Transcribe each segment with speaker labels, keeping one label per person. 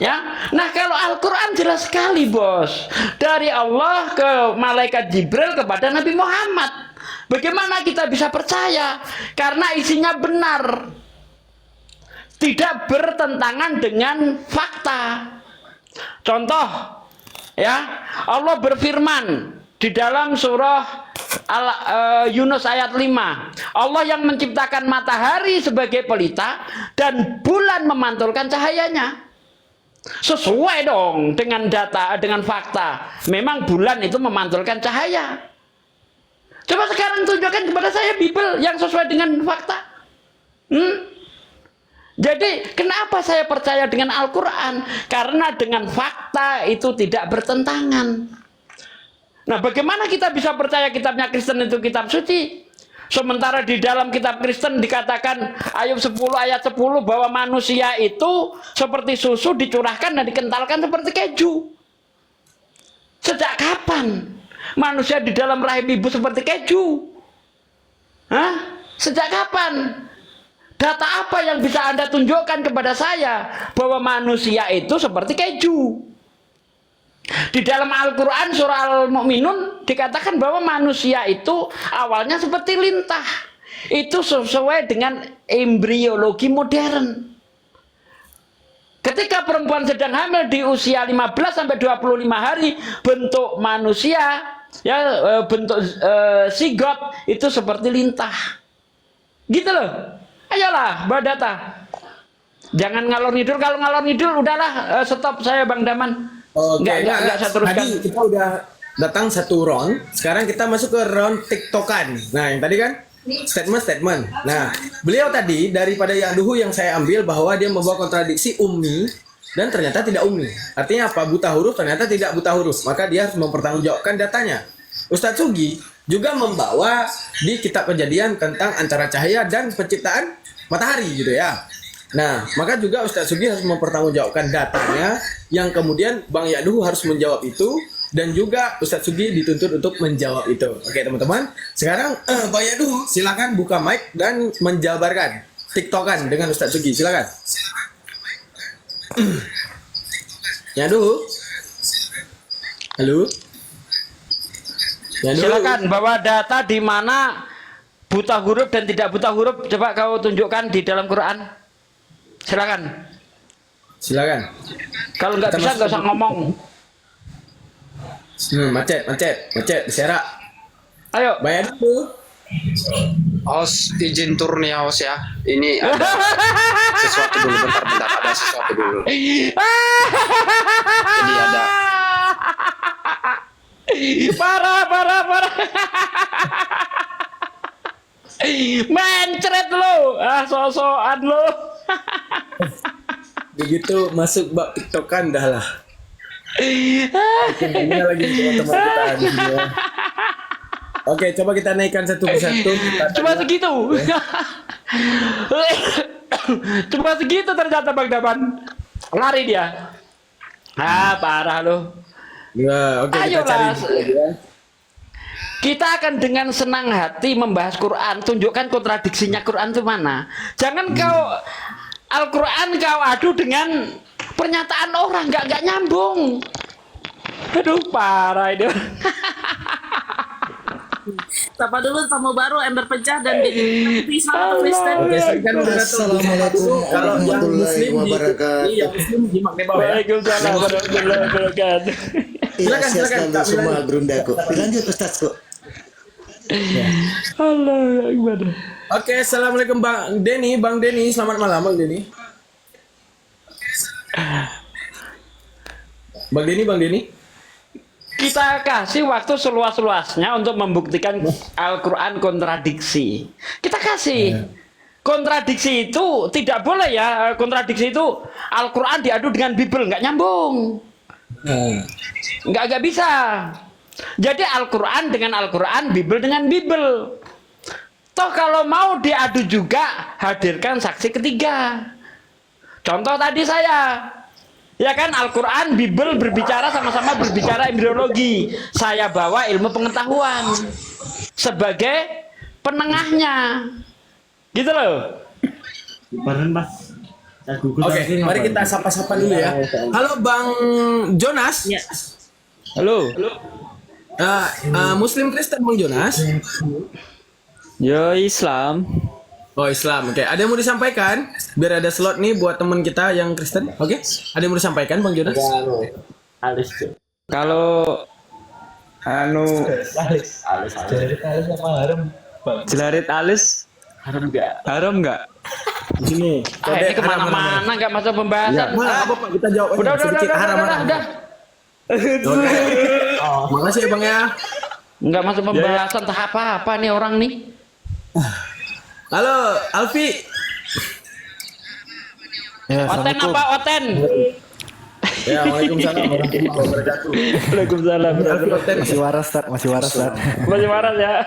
Speaker 1: Ya, nah kalau Al-Quran jelas sekali bos, dari Allah ke malaikat Jibril kepada Nabi Muhammad. Bagaimana kita bisa percaya? Karena isinya benar, tidak bertentangan dengan fakta. Contoh, ya, Allah berfirman di dalam surah Yunus ayat 5, Allah yang menciptakan matahari sebagai pelita dan bulan memantulkan cahayanya. Sesuai dong dengan data, dengan fakta. Memang bulan itu memantulkan cahaya. Coba sekarang tunjukkan kepada saya Bible yang sesuai dengan fakta. Jadi kenapa saya percaya dengan Al-Quran? Karena dengan fakta itu tidak bertentangan. Nah, bagaimana kita bisa percaya kitabnya Kristen itu kitab suci? Sementara di dalam kitab Kristen dikatakan Ayub 10 ayat 10 bahwa manusia itu seperti susu dicurahkan dan dikentalkan seperti keju. Sejak kapan manusia di dalam rahim ibu seperti keju? Hah? Sejak kapan? Data apa yang bisa Anda tunjukkan kepada saya bahwa manusia itu seperti keju? Di dalam Al-Quran surah Al-Mu'minun dikatakan bahwa manusia itu awalnya seperti lintah. Itu sesuai dengan embriologi modern. Ketika perempuan sedang hamil di usia 15 sampai 25 hari, bentuk manusia, ya, bentuk zigot itu seperti lintah. Gitu loh. Ayolah, Mbak Data. Jangan ngalor ngidul. Kalau ngalor ngidul udahlah, stop saya Bang Daman. Enggak saya teruskan.
Speaker 2: Tadi kita udah datang satu round, sekarang kita masuk ke round tiktokan. Nah, yang tadi kan statement. Nah, beliau tadi daripada yang dulu yang saya ambil bahwa dia membawa kontradiksi ummi dan ternyata tidak ummi. Artinya apa? Buta huruf ternyata tidak buta huruf. Maka dia harus mempertanggungjawabkan datanya. Ustadz Sugi juga membawa di kitab Kejadian tentang antara cahaya dan penciptaan matahari gitu ya. Nah, maka juga Ustadz Sugi harus mempertanggungjawabkan datanya, yang kemudian Bang Yaduh harus menjawab itu, dan juga Ustadz Sugi dituntut untuk menjawab itu. Oke teman-teman, sekarang Bang Yaduh silakan buka mic dan menjabarkan tiktokan dengan Ustadz Sugi, silakan. Yaduh, halo. Yaduh.
Speaker 1: Silakan bawa data di mana buta huruf dan tidak buta huruf, coba kau tunjukkan di dalam Quran. Silakan. Kalau nggak bisa nggak usah ngomong.
Speaker 2: Macet, serak.
Speaker 1: Ayo.
Speaker 2: Bayar dulu.
Speaker 3: Os, izin tur nih Os ya. Ini ada sesuatu dulu, bentar, ada sesuatu dulu. Jadi ada.
Speaker 1: Parah. Mencret lo, so-soan lo.
Speaker 2: Begitu masuk bab tiktokan dah lah. Ini lagi teman-teman kita di sini ya. Oke, coba kita naikkan satu persatu.
Speaker 1: Cuma segitu. Cuma segitu ternyata Bang Daman. Lari dia. Parah lo.
Speaker 2: Ya, oke, kita cari ya.
Speaker 1: Kita akan dengan senang hati membahas Quran. Tunjukkan kontradiksinya Quran itu mana. Jangan kau Al-Quran kau adu dengan pernyataan orang, nggak nyambung. Aduh, parah itu.
Speaker 4: Sapa dulu tamu baru ember pecah dan di Islam Kristen.
Speaker 2: Oke, kan
Speaker 5: Assalamualaikum warahmatullahi wabarakatuh.
Speaker 2: Iya, Muslim jimak di bawah ya.
Speaker 1: Waalaikumsalam warahmatullahi wabarakatuh.
Speaker 2: Silakan,
Speaker 5: Untuk semua gerundaku. Lanjut Ustaz kok.
Speaker 1: Allah Akbar.
Speaker 2: Oke, assalamualaikum Bang Denny. Selamat malam Bang Denny. Bang Denny.
Speaker 1: Kita kasih waktu seluas-luasnya untuk membuktikan Al-Quran kontradiksi. Kita kasih. Kontradiksi itu tidak boleh ya. Kontradiksi itu Al-Quran diadu dengan Bible, nggak nyambung. Nggak bisa. Jadi Al-Quran dengan Al-Quran, Bible dengan Bible. Toh kalau mau diadu juga, hadirkan saksi ketiga. Contoh tadi saya, ya kan, Al-Quran, Bible berbicara, sama-sama berbicara embriologi. Saya bawa ilmu pengetahuan sebagai penengahnya, gitu loh.
Speaker 2: Oke, mari kita sapa-sapa dulu ya. Halo Bang Jonas.
Speaker 4: Ya.
Speaker 1: Halo.
Speaker 2: Muslim Kristen Bang Jonas.
Speaker 6: Yo Islam.
Speaker 2: Oh Islam, oke. Ada yang mau disampaikan? Biar ada slot nih buat teman kita yang Kristen. Oke, ada yang mau disampaikan Bang Jonas?
Speaker 6: Kalau jelarit alis haram nggak?
Speaker 2: Di sini.
Speaker 1: Ini kemana-mana nggak masuk pembahasan.
Speaker 2: Apa Pak? Kita jawab aja
Speaker 1: Udah,
Speaker 2: sedikit haram.
Speaker 1: udah.
Speaker 2: Oke. Makasih ya Bang ya.
Speaker 1: Nggak masuk pembahasan tahap apa nih orang nih.
Speaker 2: Halo Alfi.
Speaker 1: Oten apa Oten?
Speaker 2: Ya, waalaikumsalam warahmatullahi wabarakatuh.
Speaker 1: Waalaikumsalam.
Speaker 2: Alfi Oten.
Speaker 5: Masih waras Tat, masih waras Tat.
Speaker 1: Masih marah ya.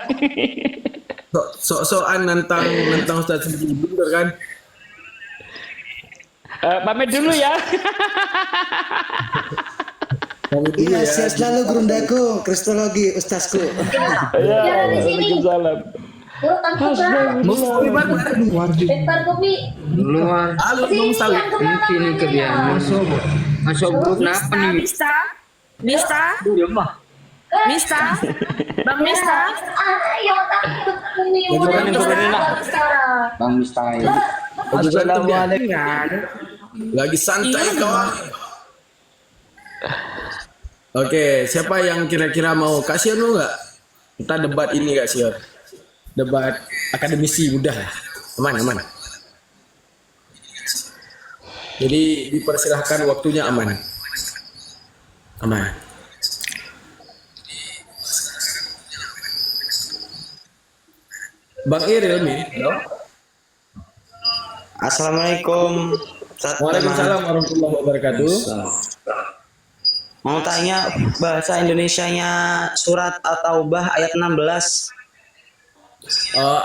Speaker 2: Sok-sokan nantang Ustaz Siti bener kan?
Speaker 1: Pamit dulu ya.
Speaker 5: Iya, sehat selalu Grundaku, Kristologi Ustazku.
Speaker 1: Ya, waalaikumsalam.
Speaker 2: Muslimat
Speaker 3: Luar.
Speaker 2: halo Bang Sawi.
Speaker 3: Ini ke dia. Masuk grup kenapa nih?
Speaker 4: Mista, Bang Mista.
Speaker 3: Bang Mistai.
Speaker 2: Lagi berantem dia. Lagi santai kawan. Oke, siapa yang kira-kira mau kasih lu nggak? Kita debat ini gak sih? Debat akademisi mudah lah. Aman. Jadi dipersilahkan waktunya aman. Bang Iril nih.
Speaker 7: Assalamualaikum.
Speaker 2: Waalaikumsalam warahmatullahi wabarakatuh.
Speaker 7: Mau tanya bahasa Indonesianya surat At-Taubah ayat 16.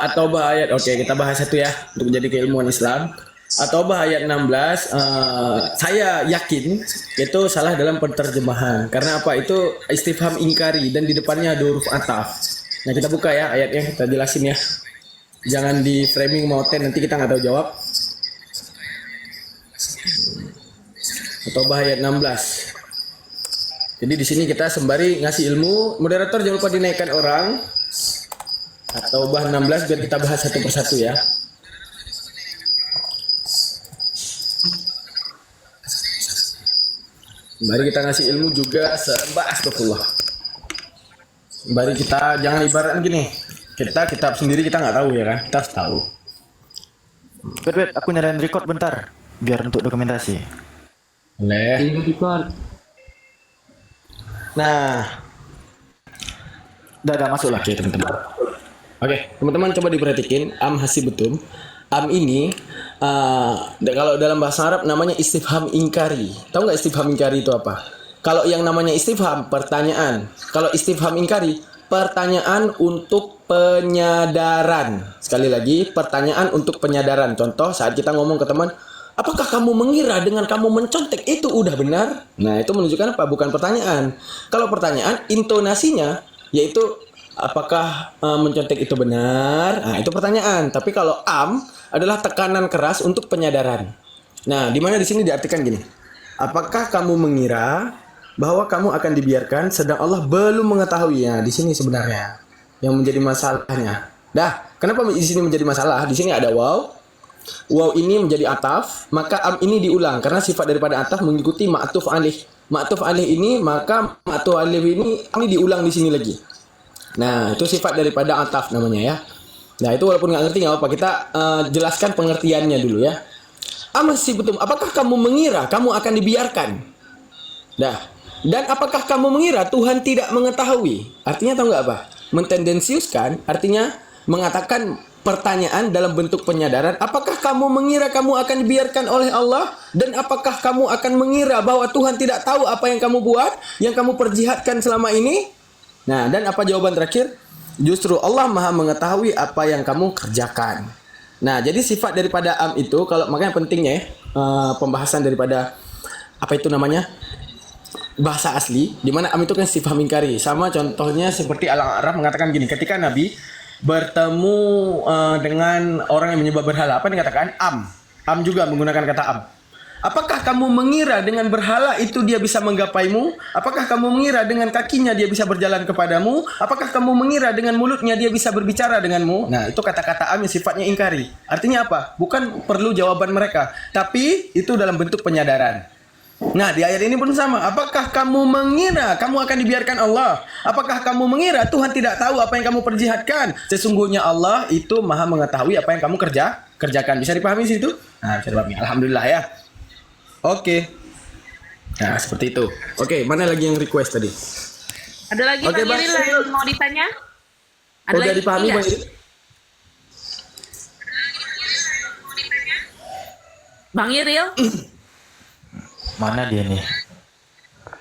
Speaker 2: At-Taubah ayat, oke kita bahas satu ya untuk menjadi keilmuan Islam. At-Taubah ayat 16, saya yakin itu salah dalam penerjemahan. Karena apa? Itu istifham ingkari dan di depannya ada huruf ataf. Nah kita buka ya ayatnya, kita jelasin ya. Jangan di framing moten, nanti kita nggak tahu jawab. At-Taubah ayat 16. Jadi di sini kita sembari ngasih ilmu. Moderator jangan lupa dinaikkan orang. At-Taubah 16 biar kita bahas satu persatu ya. Mari kita ngasih ilmu juga astagfirullah. Mari kita jangan ibarat gini. Kita kitab sendiri kita nggak tahu ya kan. Kita harus tahu.
Speaker 5: Bet, aku nyalain record bentar biar untuk dokumentasi.
Speaker 2: Boleh. Nah,
Speaker 5: Udah masuk lah.
Speaker 2: oke teman-teman. Oke, teman-teman coba diperhatikan am hasibutum. Am ini kalau dalam bahasa Arab namanya istifham ingkari. Tahu nggak istifham ingkari itu apa? Kalau yang namanya istifham pertanyaan. Kalau istifham ingkari pertanyaan untuk penyadaran. Sekali lagi pertanyaan untuk penyadaran. Contoh saat kita ngomong ke teman, apakah kamu mengira dengan kamu mencontek itu udah benar? Nah itu menunjukkan apa? Bukan pertanyaan. Kalau pertanyaan intonasinya yaitu apakah mencontek itu benar? Nah itu pertanyaan. Tapi kalau am adalah tekanan keras untuk penyadaran. Nah di mana di sini diartikan gini? Apakah kamu mengira bahwa kamu akan dibiarkan sedang Allah belum mengetahuinya? Di sini sebenarnya yang menjadi masalahnya. Dah, kenapa di sini menjadi masalah? Di sini ada waw. Waw ini menjadi ataf, maka am ini diulang karena sifat daripada ataf mengikuti ma'tuf alih. Ma'tuf alih ini maka ma'tuf alih ini diulang di sini lagi. Nah, itu sifat daripada ataf namanya ya. Nah, itu walaupun nggak ngerti nggak apa-apa, kita jelaskan pengertiannya dulu ya. Masih betul. Apakah kamu mengira kamu akan dibiarkan? Dah. Dan apakah kamu mengira Tuhan tidak mengetahui? Artinya tahu nggak apa? Mentendensiuskan, artinya mengatakan pertanyaan dalam bentuk penyadaran. Apakah kamu mengira kamu akan dibiarkan oleh Allah? Dan apakah kamu akan mengira bahwa Tuhan tidak tahu apa yang kamu buat, yang kamu perjihadkan selama ini? Nah, dan apa jawaban terakhir? Justru Allah Maha mengetahui apa yang kamu kerjakan. Nah, jadi sifat daripada am itu, kalau makanya pentingnya ya, pembahasan daripada apa itu namanya? Bahasa asli, di mana am itu kan istifham ingkari. Sama contohnya seperti Al-A'raf mengatakan gini, ketika Nabi bertemu dengan orang yang menyembah berhala, apa yang dikatakan? Am Am juga menggunakan kata am. Apakah kamu mengira dengan berhala itu dia bisa menggapaimu? Apakah kamu mengira dengan kakinya dia bisa berjalan kepadamu? Apakah kamu mengira dengan mulutnya dia bisa berbicara denganmu? Nah, itu kata-kata am yang sifatnya ingkari. Artinya apa? Bukan perlu jawaban mereka, tapi itu dalam bentuk penyadaran. Nah, di ayat ini pun sama. Apakah kamu mengira kamu akan dibiarkan Allah? Apakah kamu mengira Tuhan tidak tahu apa yang kamu perjihadkan? Sesungguhnya Allah itu Maha mengetahui apa yang kamu kerjakan. Bisa dipahami situ? Nah, bisa dipahami. Alhamdulillah ya. Oke. Nah, seperti itu. Oke, mana lagi yang request tadi?
Speaker 4: Ada lagi
Speaker 2: Oke,
Speaker 4: Bang Iril
Speaker 2: Bang.
Speaker 4: yang mau ditanya? Ada
Speaker 2: Udah
Speaker 4: lagi
Speaker 2: dipahami,
Speaker 4: nggak?
Speaker 2: Bang Iri?
Speaker 4: Bang Iril?
Speaker 5: Mana dia nih?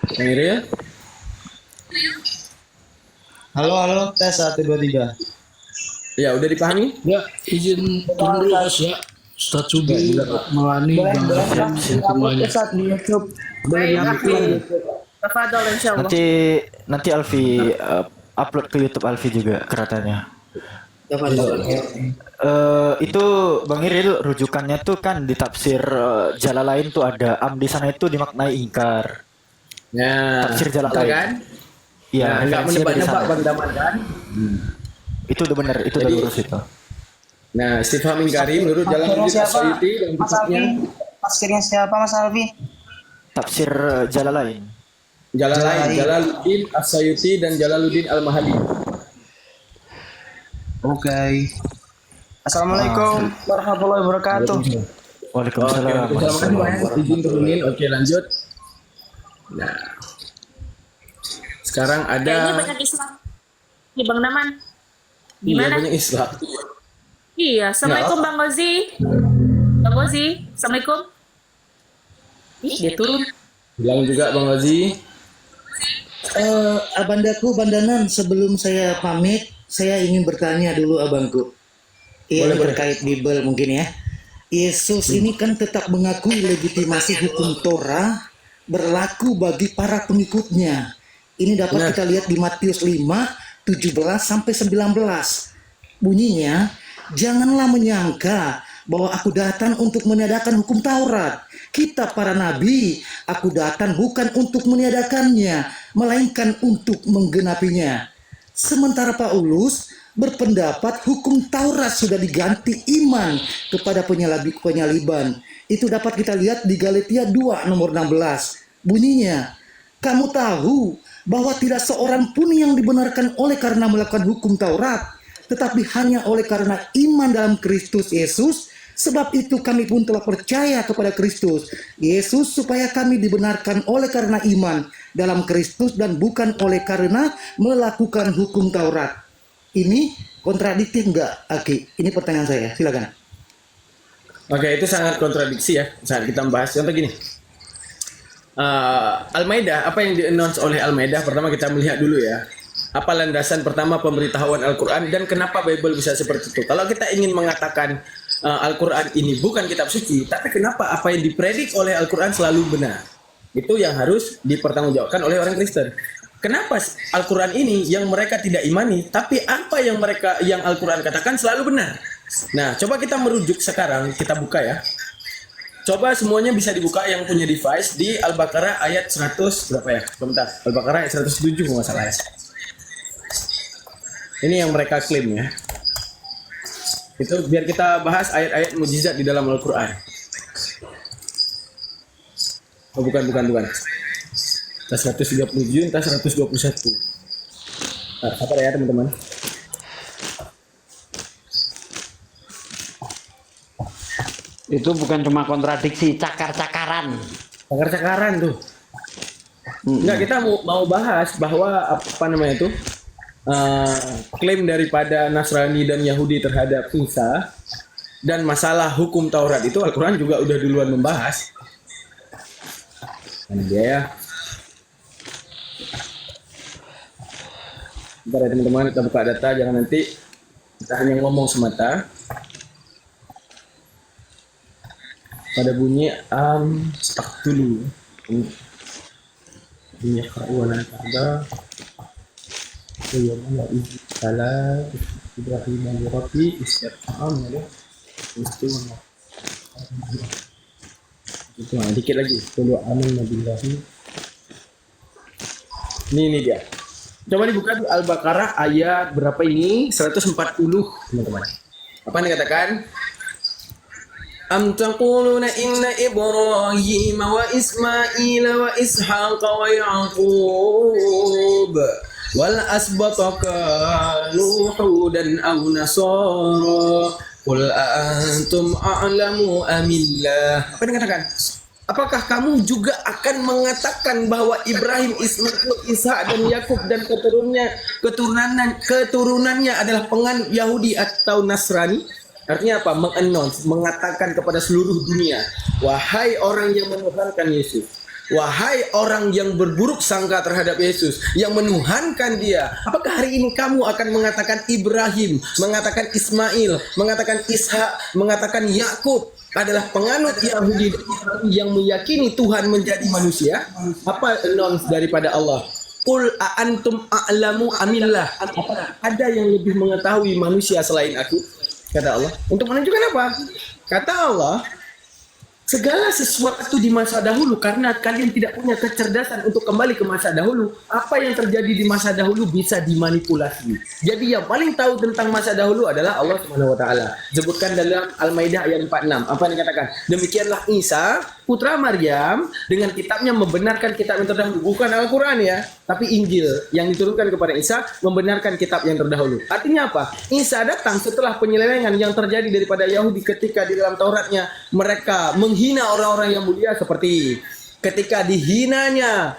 Speaker 2: Bang Iri ya?
Speaker 7: Halo, tes 1 2 3.
Speaker 2: Ya, udah dipahami?
Speaker 8: Ya, izin turun dulu ya. Ustaz Sugi, Melani, Bang Hashim, semuanya.
Speaker 7: Di YouTube.
Speaker 4: Tafadol insyaallah.
Speaker 5: Nanti Alfi upload ke YouTube Alfi juga keratannya. Itu Bang Iril rujukannya tuh kan di tafsir Jalalain tuh ada am di sana itu dimaknai ingkar.
Speaker 2: Ya.
Speaker 5: Tafsir
Speaker 2: betul
Speaker 5: Jalalain.
Speaker 2: kan?
Speaker 5: Iya,
Speaker 2: Nah, enggak
Speaker 5: referensinya dari
Speaker 2: menebak-nebak
Speaker 5: sana.
Speaker 2: Bang Daman kan?
Speaker 5: Itu udah benar, itu udah
Speaker 2: Jadi-
Speaker 5: lurus itu.
Speaker 2: Nah, istifham ingkari menurut Jalaluddin As-Suyuti dan
Speaker 7: Mas
Speaker 2: kitabnya
Speaker 7: Alfi? Tafsirnya siapa Mas Alfi?
Speaker 5: Tafsir Jalalain.
Speaker 2: Jalaluddin As-Suyuti dan Jalaluddin Al-Mahali.
Speaker 7: Oke. Assalamualaikum warahmatullahi wabarakatuh.
Speaker 5: Waalaikumsalam.
Speaker 2: Izin turunin. Oke, lanjut. Nah. Sekarang
Speaker 4: Kayaknya
Speaker 2: ada
Speaker 4: banyak Islam. Di Bang Daman.
Speaker 2: iya,
Speaker 4: Gimana?
Speaker 2: banyak Islam.
Speaker 4: Iya, Assalamualaikum Bang Gozi. Bang Gozi, Assalamualaikum. Ih, dia turun.
Speaker 2: Bilang juga Bang Wazi.
Speaker 9: Abandaku, Bandanan, sebelum saya pamit, saya ingin bertanya dulu abangku. Ini terkait Bible mungkin ya. Yesus ini kan tetap mengakui legitimasi hukum Torah berlaku bagi para pengikutnya. Ini dapat kita lihat di Matius 5, 17 sampai 19. Bunyinya, janganlah menyangka bahwa aku datang untuk meniadakan hukum Taurat. Kita para nabi, aku datang bukan untuk meniadakannya, melainkan untuk menggenapinya. Sementara Paulus berpendapat hukum Taurat sudah diganti iman kepada penyaliban. Itu dapat kita lihat di Galatia 2 nomor 16. Bunyinya, kamu tahu bahwa tidak seorang pun yang dibenarkan oleh karena melakukan hukum Taurat, tetapi hanya oleh karena iman dalam Kristus Yesus. Sebab itu kami pun telah percaya kepada Kristus Yesus supaya kami dibenarkan oleh karena iman dalam Kristus dan bukan oleh karena melakukan hukum Taurat. Ini kontradiktif enggak, Aki? Ini pertanyaan saya, silakan.
Speaker 2: Oke, itu sangat kontradiksi ya saat kita membahas. Contoh gini, Al-Maidah, apa yang di-announce oleh Al-Maidah, pertama kita melihat dulu ya. Apa landasan pertama pemberitahuan Al-Quran dan kenapa Bible bisa seperti itu. Kalau kita ingin mengatakan Al-Quran ini bukan kitab suci, tapi kenapa apa yang dipredik oleh Al-Quran selalu benar? Itu yang harus dipertanggungjawabkan oleh orang Kristen. Kenapa Al-Quran ini yang mereka tidak imani, tapi apa yang Al-Quran katakan selalu benar? Nah, coba kita merujuk sekarang, kita buka ya. Coba semuanya bisa dibuka yang punya device di Al-Baqarah ayat 100 berapa ya? Bentar, Al-Baqarah ayat 107 kalau nggak salah ya. Ini yang mereka klaim ya. Itu biar kita bahas ayat-ayat mukjizat di dalam Al-Quran. Oh bukan. Tas 137, tas 121. Nah, apa ya teman-teman?
Speaker 1: Itu bukan cuma kontradiksi, cakar-cakaran.
Speaker 2: Cakar-cakaran tuh. Enggak, kita mau bahas bahwa apa namanya itu? Klaim daripada Nasrani dan Yahudi terhadap Isa dan masalah hukum Taurat itu Al-Quran juga udah duluan membahas. Ini dia ya. Bentar ya teman-teman, kita buka data, jangan nanti kita hanya ngomong semata. Pada bunyi stuck dulu. Bunyi kawan ada. Yawma salah Ibrahim al-Rafi istiqam ya. Istiqam. Itu dikit lagi. Tulu amin nabillahi. Ini dia. Coba dibuka di Al-Baqarah ayat berapa ini? 140, teman-teman. Apa yang dikatakan? Am taquluna inna Ibrahim wa Ismail wa Ishaq wa Yaqub wal asbata kanu hudan aw nasara qul antum a'lamu amillah. Apa yang dikatakan? Apakah kamu juga akan mengatakan bahwa Ibrahim, Ismail, Ishak dan Yakub dan keturunannya adalah penganut Yahudi atau Nasrani? Artinya apa? Mengannounce, mengatakan kepada seluruh dunia, wahai orang yang menuhankan Yesus, wahai orang yang berburuk sangka terhadap Yesus, yang menuhankan dia. Apakah hari ini kamu akan mengatakan Ibrahim, mengatakan Ismail, mengatakan Ishak, mengatakan Yakub adalah penganut Yahudi yang meyakini Tuhan menjadi manusia? Apa announce daripada Allah? Qul a'antum a'lamu amillah. Apakah ada yang lebih mengetahui manusia selain aku? Kata Allah. Untuk menunjukkan apa? Kata Allah, segala sesuatu di masa dahulu, karena kalian tidak punya kecerdasan untuk kembali ke masa dahulu, apa yang terjadi di masa dahulu bisa dimanipulasi. Jadi yang paling tahu tentang masa dahulu adalah Allah Subhanahu wa taala. Sebutkan dalam Al-Maidah ayat 46. Apa yang dikatakan? Demikianlah Isa putra Maryam dengan kitabnya membenarkan kitab yang terdahulu, bukan Al-Qur'an ya, tapi Injil yang diturunkan kepada Isa membenarkan kitab yang terdahulu. Artinya apa? Isa datang setelah penyelewengan yang terjadi daripada Yahudi ketika di dalam Tauratnya mereka menghina orang-orang yang mulia, seperti ketika dihinanya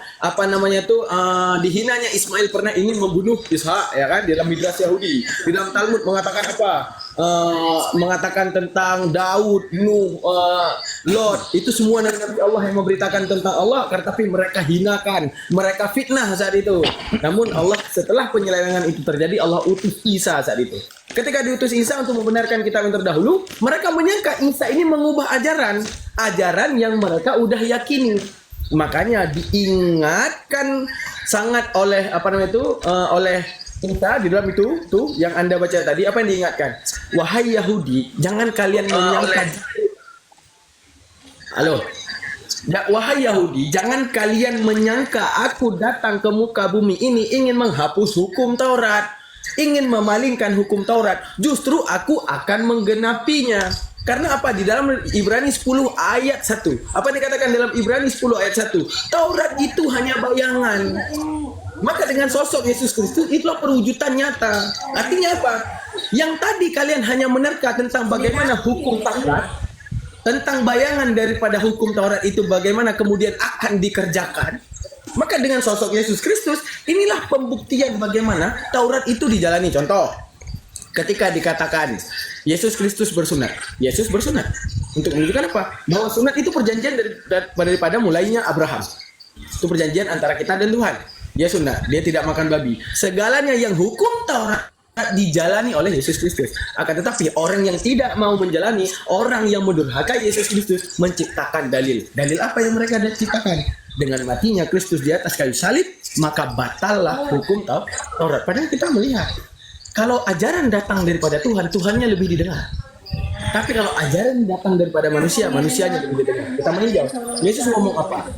Speaker 2: dihinanya Ismail pernah ingin membunuh Ishak, ya kan, di dalam midrash Yahudi. Di dalam Talmud mengatakan apa? Mengatakan tentang Daud, Nuh, Lot, itu semua nabi Allah yang memberitakan tentang Allah, tapi mereka hinakan, mereka fitnah saat itu. Namun Allah setelah penyelewengan itu terjadi, Allah utus Isa saat itu. Ketika diutus Isa untuk membenarkan kitab yang terdahulu, mereka menyangka Isa ini mengubah ajaran yang mereka udah yakini. Makanya diingatkan sangat oleh oleh Isa di dalam itu tuh yang Anda baca tadi, apa yang diingatkan? Wahai Yahudi, jangan kalian menyangka wahai Yahudi, jangan kalian menyangka aku datang ke muka bumi ini ingin menghapus hukum Taurat, ingin memalingkan hukum Taurat. Justru aku akan menggenapinya. Karena apa? Di dalam Ibrani 10 ayat 1. Apa dikatakan dalam Ibrani 10 ayat 1? Taurat itu hanya bayangan. Maka dengan sosok Yesus Kristus itulah perwujudan nyata. Artinya apa? Yang tadi kalian hanya menerka tentang bagaimana hukum Taurat, tentang bayangan daripada hukum Taurat itu bagaimana kemudian akan dikerjakan. Maka dengan sosok Yesus Kristus inilah pembuktian bagaimana Taurat itu dijalani. Contoh, ketika dikatakan Yesus Kristus bersunat. Yesus bersunat untuk menunjukkan apa? Bahwa sunat itu perjanjian daripada mulainya Abraham. Itu perjanjian antara kita dan Tuhan. Dia sunat, dia tidak makan babi. Segalanya yang hukum Taurat dijalani oleh Yesus Kristus. Akan tetapi orang yang tidak mau menjalani, orang yang mendurhaka Yesus Kristus menciptakan dalil. Dalil apa yang mereka ciptakan? Dengan matinya Kristus di atas kayu salib, maka batallah hukum Taurat. Padahal kita melihat, kalau ajaran datang daripada Tuhan, Tuhannya lebih didengar. Tapi kalau ajaran datang daripada manusia, manusianya lebih didengar. Kita meninjau, Yesus ngomong apa?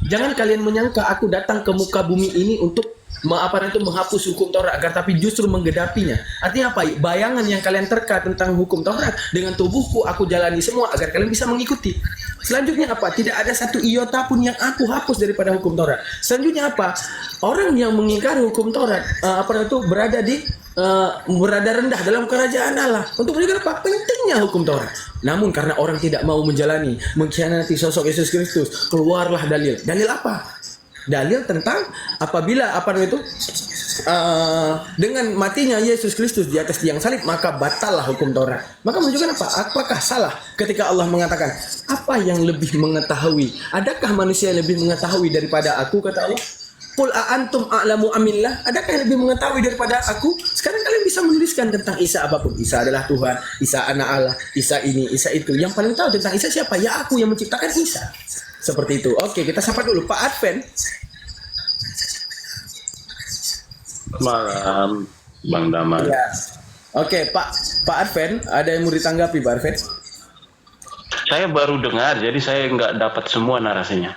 Speaker 2: Jangan kalian menyangka aku datang ke muka bumi ini untuk menghapus hukum Taurat, agar tapi justru menggenapinya. Artinya apa? Bayangan yang kalian terka tentang hukum Taurat, dengan tubuhku aku jalani semua agar kalian bisa mengikuti. Selanjutnya apa? Tidak ada satu iota pun yang aku hapus daripada hukum Taurat. Selanjutnya apa? Orang yang mengingkari hukum Taurat berada rendah dalam kerajaan Allah. Untuk menunjukkan apa? Pentingnya hukum Taurat. Namun karena orang tidak mau menjalani, mengkhianati sosok Yesus Kristus, keluarlah dalil. Dalil apa? Dalil tentang apabila dengan matinya Yesus Kristus di atas tiang salib, maka batallah hukum Taurat. Maka menunjukkan apa? Apakah salah ketika Allah mengatakan, apa yang lebih mengetahui? Adakah manusia yang lebih mengetahui daripada aku, kata Allah? Qul a'antum a'lamu amillah. Adakah yang lebih mengetahui daripada aku? Sekarang kalian bisa menuliskan tentang Isa apapun. Isa adalah Tuhan, Isa anak Allah, Isa ini, Isa itu. Yang paling tahu tentang Isa siapa? Ya aku yang menciptakan Isa. Seperti itu. Oke, kita sapa dulu Pak Advent.
Speaker 10: Malam, Bang Damar.
Speaker 2: Ya. Oke, Pak Advent, ada yang mau ditanggapi, Pak Advent?
Speaker 10: saya baru dengar, jadi saya nggak dapat semua narasinya.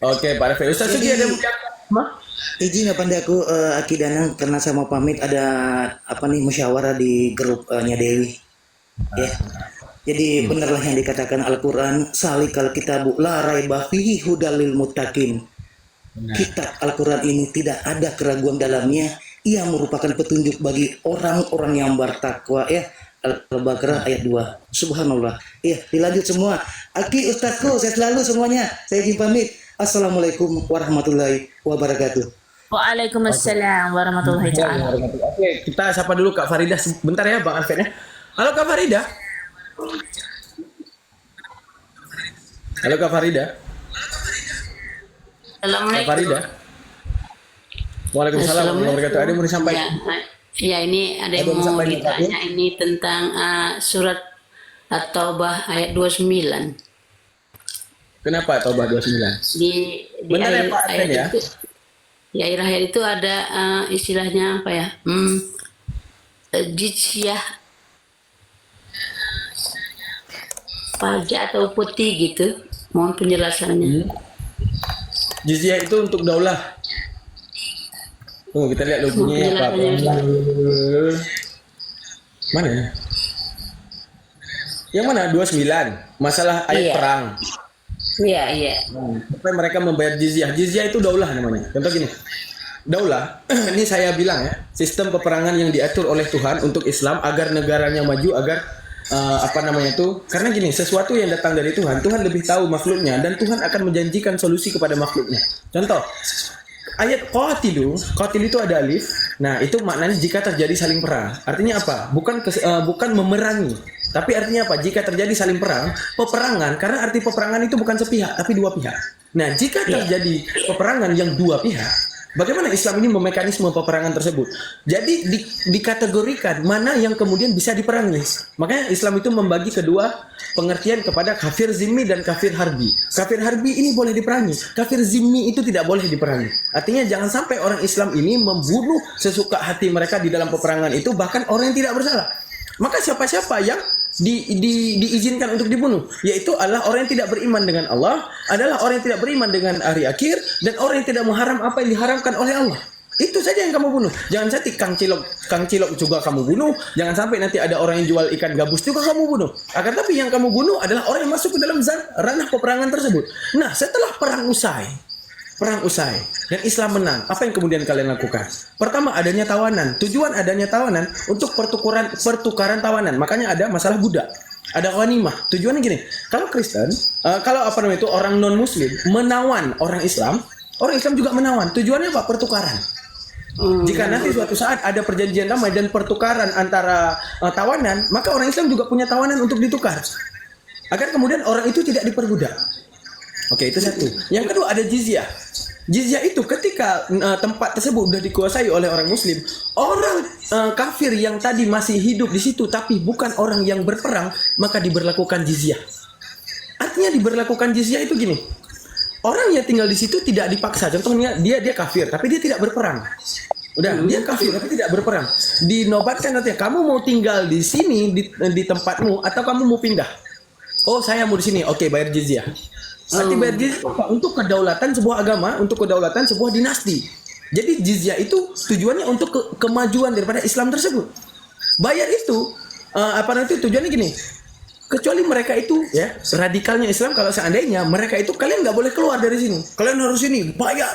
Speaker 2: Oke, Pak Refli. Ustaz Sugi ada
Speaker 9: Izin ya Pandaku, Aki Danang karena sama pamit ada apa nih musyawarah di grupnya Dewi. Ya. Jadi benarlah yang dikatakan Al-Quran, salikal kitabu la raiba fihi hudalil muttaqin. Kitab Al-Quran ini tidak ada keraguan dalamnya. Ia merupakan petunjuk bagi orang-orang yang bertakwa. Ya, Al-Baqarah ayat 2. Subhanallah. Ya, dilanjut semua. Aki, Ustazku, saya selalu semuanya. Saya izin pamit. Assalamualaikum warahmatullahi wabarakatuh.
Speaker 4: Waalaikumsalam warahmatullahi taala.
Speaker 2: Oke, kita sapa dulu Kak Farida sebentar ya Bang Alfred ya. Halo Kak Farida. Halo Kak Farida. Kak Farida. Waalaikumsalam warahmatullahi wabarakatuh. Ada yang mau disampaikan?
Speaker 11: Ya, ini ada yang mau ditanya ini tentang surat At-Taubah ayat 29.
Speaker 2: Kenapa Taubah 29?
Speaker 11: Di
Speaker 2: Benar ya Pak
Speaker 11: ayat
Speaker 2: ya?
Speaker 11: itu, di akhir ayat itu ada istilahnya apa ya? Jizyah pajak atau putih gitu. Mohon penjelasannya.
Speaker 2: Jizyah itu untuk daulah. Kita lihat logonya apa? Mana ya? Yang mana? 29. Masalah ayat perang.
Speaker 11: Iya.
Speaker 2: Sampai mereka membayar jizyah. Jizyah itu daulah namanya. Contoh gini. Daulah, ini saya bilang ya, sistem peperangan yang diatur oleh Tuhan untuk Islam agar negaranya maju, agar karena gini, sesuatu yang datang dari Tuhan, Tuhan lebih tahu makhluknya dan Tuhan akan menjanjikan solusi kepada makhluknya. Contoh, ayat qatil itu ada alif. Nah, itu maknanya jika terjadi saling perang. Artinya apa? Bukan memerangi. Tapi artinya apa? Jika terjadi saling perang, peperangan, karena arti peperangan itu bukan sepihak, tapi dua pihak. Nah, jika terjadi peperangan yang dua pihak, bagaimana Islam ini memekanisme peperangan tersebut? Jadi dikategorikan mana yang kemudian bisa diperangi. Makanya Islam itu membagi kedua pengertian kepada kafir zimmi dan kafir harbi. Kafir harbi ini boleh diperangi, kafir zimmi itu tidak boleh diperangi. Artinya jangan sampai orang Islam ini membunuh sesuka hati mereka di dalam peperangan itu, bahkan orang yang tidak bersalah. Maka siapa-siapa yang diizinkan untuk dibunuh, yaitu adalah orang yang tidak beriman dengan Allah, adalah orang yang tidak beriman dengan hari akhir, dan orang yang tidak mengharam apa yang diharamkan oleh Allah. Itu saja yang kamu bunuh. Jangan sampai Kang Cilok juga kamu bunuh. Jangan sampai nanti ada orang yang jual ikan gabus juga kamu bunuh. Akan tapi yang kamu bunuh adalah orang yang masuk ke dalam ranah peperangan tersebut. Nah, setelah perang usai dan Islam menang, apa yang kemudian kalian lakukan? Pertama, adanya tawanan. Tujuan adanya tawanan untuk pertukaran tawanan. Makanya ada masalah budak, ada ghanimah. Tujuannya gini, kalau Kristen, itu orang non Muslim menawan orang Islam juga menawan. Tujuannya apa? Pertukaran. Jika nanti suatu saat ada perjanjian damai dan pertukaran antara tawanan, maka orang Islam juga punya tawanan untuk ditukar, agar kemudian orang itu tidak diperbudak. Oke, itu satu. Yang kedua ada jizyah. Jizyah itu ketika tempat tersebut sudah dikuasai oleh orang Muslim, orang kafir yang tadi masih hidup di situ tapi bukan orang yang berperang, maka diberlakukan jizyah. Artinya diberlakukan jizyah itu gini. Orang yang tinggal di situ tidak dipaksa. Contohnya dia kafir tapi dia tidak berperang. Udah, dia kafir tapi tidak berperang. Dinobatkan nantinya, kamu mau tinggal di sini di tempatmu atau kamu mau pindah? Oh, saya mau di sini. Oke, bayar jizyah. Arti bayar jizyah untuk kedaulatan sebuah agama, untuk kedaulatan sebuah dinasti. Jadi jizyah itu tujuannya untuk kemajuan daripada Islam tersebut. Bayar itu tujuannya gini. Kecuali mereka itu ya radikalnya Islam, kalau seandainya mereka itu kalian nggak boleh keluar dari sini, kalian harus ini bayar,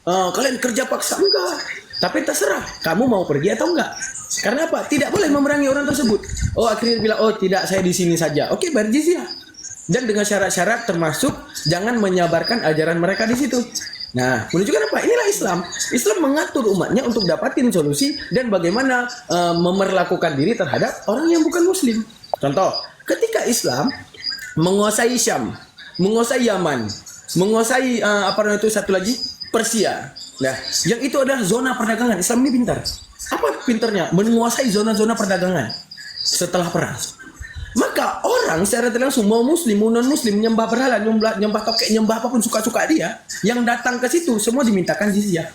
Speaker 2: kalian kerja paksa enggak. Tapi terserah kamu mau pergi atau enggak. Karena apa? Tidak boleh memerangi orang tersebut. Oh, akhirnya bilang, oh tidak, saya di sini saja. Oke, bayar jizyah. Dan dengan syarat-syarat termasuk jangan menyabarkan ajaran mereka di situ. Nah, menunjukkan apa? Inilah Islam. Islam mengatur umatnya untuk dapatin solusi dan bagaimana memperlakukan diri terhadap orang yang bukan Muslim. Contoh, ketika Islam menguasai Syam, menguasai Yaman, menguasai satu lagi Persia. Nah, yang itu adalah zona perdagangan. Islam ini pintar. Apa pintarnya? Menguasai zona-zona perdagangan setelah perang. Maka orang secara langsung mau Muslim, mau non Muslim, nyembah berhala, nyembah tokek, nyembah apapun suka-suka dia, yang datang ke situ semua dimintakan jizyah.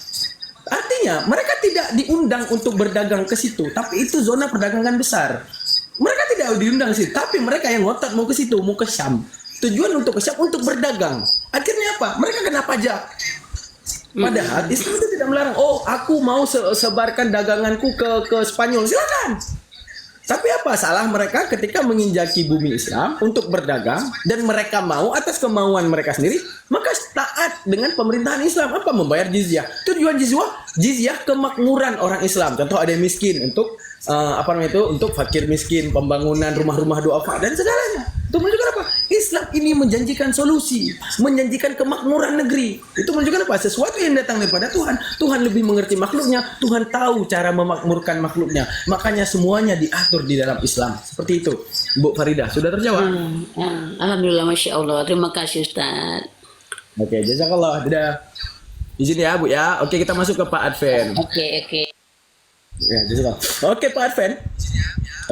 Speaker 2: Artinya mereka tidak diundang untuk berdagang ke situ, tapi itu zona perdagangan besar. Mereka tidak tidak diundang sih, tapi mereka yang ngotot mau ke situ, mau ke Syam. Tujuan untuk ke Syam untuk berdagang. Akhirnya apa? Mereka kena pajak. Padahal Islam itu tidak melarang. Oh, aku mau sebarkan daganganku ke Spanyol, silakan. Tapi apa salah mereka ketika menginjaki bumi Islam untuk berdagang dan mereka mau atas kemauan mereka sendiri, maka taat dengan pemerintahan Islam. Apa? Membayar jizyah. Tujuan jizyah kemakmuran orang Islam. Contoh ada yang miskin untuk untuk fakir miskin, pembangunan rumah-rumah duafa dan segalanya. Itu menunjukkan apa? Islam ini menjanjikan solusi, menjanjikan kemakmuran negeri. Itu menunjukkan apa? Sesuatu yang datang daripada Tuhan. Tuhan lebih mengerti makhluknya. Tuhan tahu cara memakmurkan makhluknya. Makanya semuanya diatur di dalam Islam. Seperti itu. Bu Faridah, sudah terjawab?
Speaker 11: Alhamdulillah, Masya Allah. Terima kasih Ustaz.
Speaker 2: Oke, jazakallah. Dadah. Izin ya Bu ya. Oke, kita masuk ke Pak Adven.
Speaker 11: Oke.
Speaker 2: Ya, jazakallah. Oke, Pak Adven.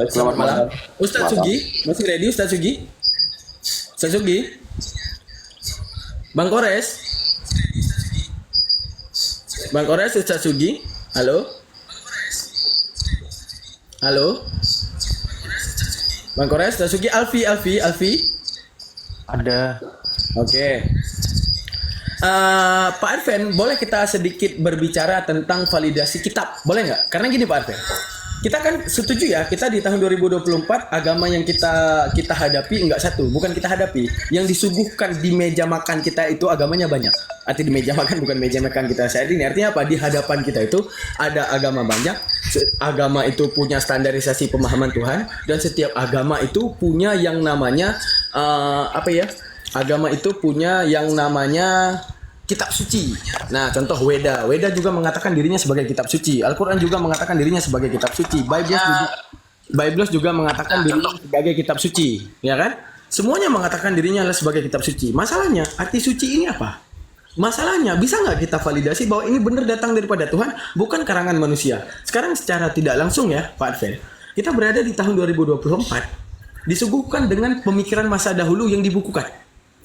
Speaker 2: Selamat malam. Ustaz Sugi, masih ready Ustaz Sugi? Ustaz Sugi? Bang Kores? Bang Kores, Ustaz Sugi? Halo? Halo? Bang Kores, Ustaz Sugi? Alfi?
Speaker 5: Ada.
Speaker 2: Oke. Pak Arven, boleh kita sedikit berbicara tentang validasi kitab? Boleh nggak? Karena gini Pak Arven, kita kan setuju ya, kita di tahun 2024 agama yang kita hadapi nggak satu, bukan kita hadapi, yang disuguhkan di meja makan kita itu agamanya banyak. Arti di meja makan bukan meja makan kita saat ini. Artinya apa? Di hadapan kita itu ada agama banyak. Agama itu punya standarisasi pemahaman Tuhan dan setiap agama itu punya yang namanya agama itu punya yang namanya kitab suci. Nah, contoh Weda juga mengatakan dirinya sebagai kitab suci. Al-Quran juga mengatakan dirinya sebagai kitab suci. Bible juga mengatakan dirinya sebagai kitab suci, ya kan? Semuanya mengatakan dirinya adalah sebagai kitab suci. Masalahnya, arti suci ini apa? Masalahnya, bisa nggak kita validasi bahwa ini benar datang daripada Tuhan, bukan karangan manusia? Sekarang secara tidak langsung ya, Pak Adven, kita berada di tahun 2024, disuguhkan dengan pemikiran masa dahulu yang dibukukan.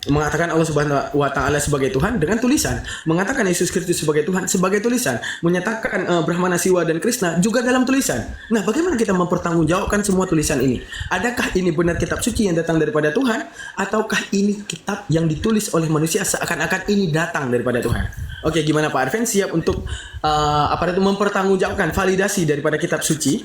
Speaker 2: Mengatakan Allah Subhanahu wa Ta'ala sebagai Tuhan dengan tulisan, mengatakan Yesus Kristus sebagai Tuhan sebagai tulisan, menyatakan Brahmana, Siwa dan Krishna juga dalam tulisan. Nah, bagaimana kita mempertanggungjawabkan semua tulisan ini? Adakah ini benar kitab suci yang datang daripada Tuhan, ataukah ini kitab yang ditulis oleh manusia seakan-akan ini datang daripada Tuhan? Oke, gimana Pak Arven, siap untuk mempertanggungjawabkan validasi daripada kitab suci?